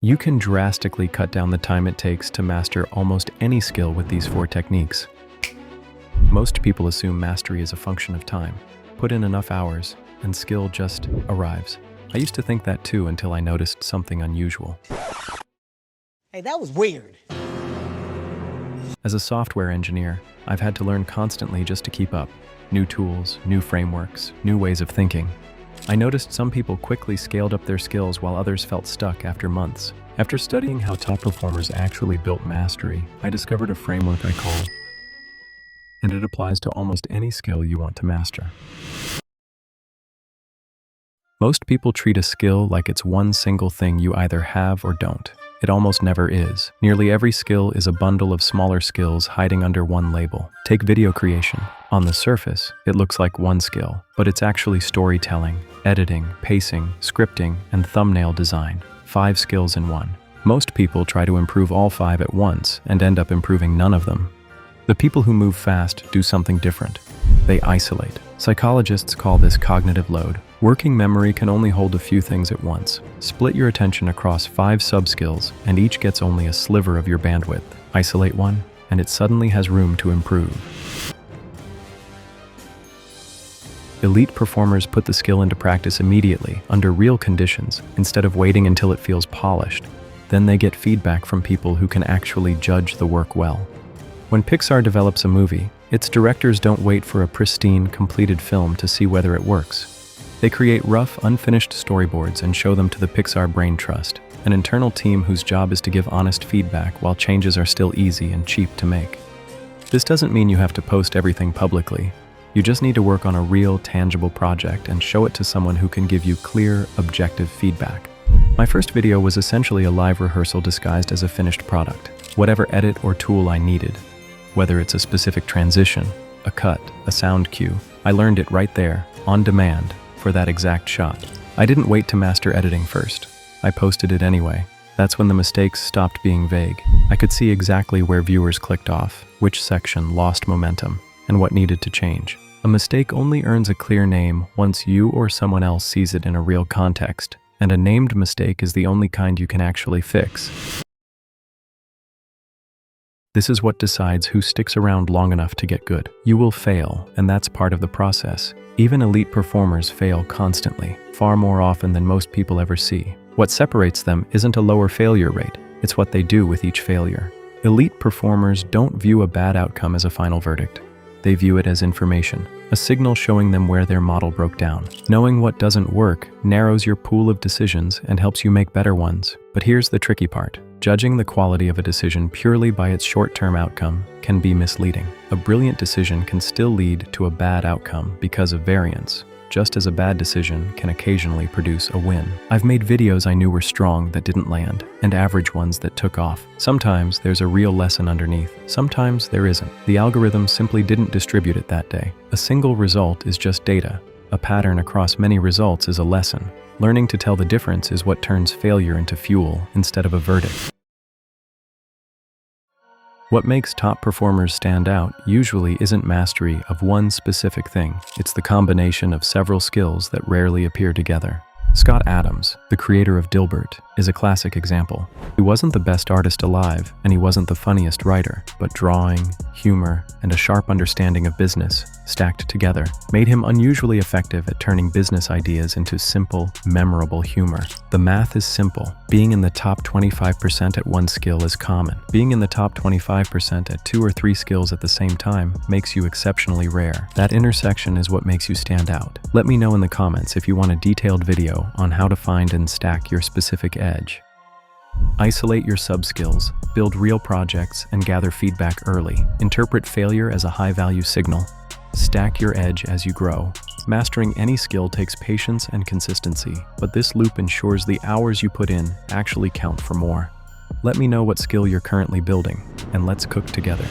You can drastically cut down the time it takes to master almost any skill with these 4 techniques. Most people assume mastery is a function of time. Put in enough hours, and skill just arrives. I used to think that too until I noticed something unusual. Hey, that was weird. As a software engineer, I've had to learn constantly just to keep up. New tools, new frameworks, new ways of thinking. I noticed some people quickly scaled up their skills while others felt stuck after months. After studying how top performers actually built mastery, I discovered a framework I call, and it applies to almost any skill you want to master. Most people treat a skill like it's one single thing you either have or don't. It almost never is. Nearly every skill is a bundle of smaller skills hiding under one label. Take video creation. On the surface, it looks like one skill, but it's actually storytelling, editing, pacing, scripting, and thumbnail design. 5 skills in one. Most people try to improve all 5 at once and end up improving none of them. The people who move fast do something different. They isolate. Psychologists call this cognitive load. Working memory can only hold a few things at once. Split your attention across 5 sub-skills, and each gets only a sliver of your bandwidth. Isolate one, and it suddenly has room to improve. Elite performers put the skill into practice immediately, under real conditions, instead of waiting until it feels polished. Then they get feedback from people who can actually judge the work well. When Pixar develops a movie, its directors don't wait for a pristine, completed film to see whether it works. They create rough, unfinished storyboards and show them to the Pixar Brain Trust, an internal team whose job is to give honest feedback while changes are still easy and cheap to make. This doesn't mean you have to post everything publicly. You just need to work on a real, tangible project and show it to someone who can give you clear, objective feedback. My first video was essentially a live rehearsal disguised as a finished product. Whatever edit or tool I needed, whether it's a specific transition, a cut, a sound cue, I learned it right there, on demand, for that exact shot. I didn't wait to master editing first. I posted it anyway. That's when the mistakes stopped being vague. I could see exactly where viewers clicked off, which section lost momentum, and what needed to change. A mistake only earns a clear name once you or someone else sees it in a real context, and a named mistake is the only kind you can actually fix. This is what decides who sticks around long enough to get good. You will fail, and that's part of the process. Even elite performers fail constantly, far more often than most people ever see. What separates them isn't a lower failure rate, it's what they do with each failure. Elite performers don't view a bad outcome as a final verdict. They view it as information, a signal showing them where their model broke down. Knowing what doesn't work narrows your pool of decisions and helps you make better ones. But here's the tricky part. Judging the quality of a decision purely by its short-term outcome can be misleading. A brilliant decision can still lead to a bad outcome because of variance, just as a bad decision can occasionally produce a win. I've made videos I knew were strong that didn't land, and average ones that took off. Sometimes there's a real lesson underneath, sometimes there isn't. The algorithm simply didn't distribute it that day. A single result is just data. A pattern across many results is a lesson. Learning to tell the difference is what turns failure into fuel instead of a verdict. What makes top performers stand out usually isn't mastery of one specific thing. It's the combination of several skills that rarely appear together. Scott Adams, the creator of Dilbert, is a classic example. He wasn't the best artist alive, and he wasn't the funniest writer, but drawing, humor, and a sharp understanding of business, stacked together, made him unusually effective at turning business ideas into simple, memorable humor. The math is simple. Being in the top 25% at one skill is common. Being in the top 25% at 2 or 3 skills at the same time makes you exceptionally rare. That intersection is what makes you stand out. Let me know in the comments if you want a detailed video on how to find and stack your specific edge. Isolate your sub-skills, build real projects, and gather feedback early. Interpret failure as a high-value signal. Stack your edge as you grow. Mastering any skill takes patience and consistency, but this loop ensures the hours you put in actually count for more. Let me know what skill you're currently building, and let's cook together.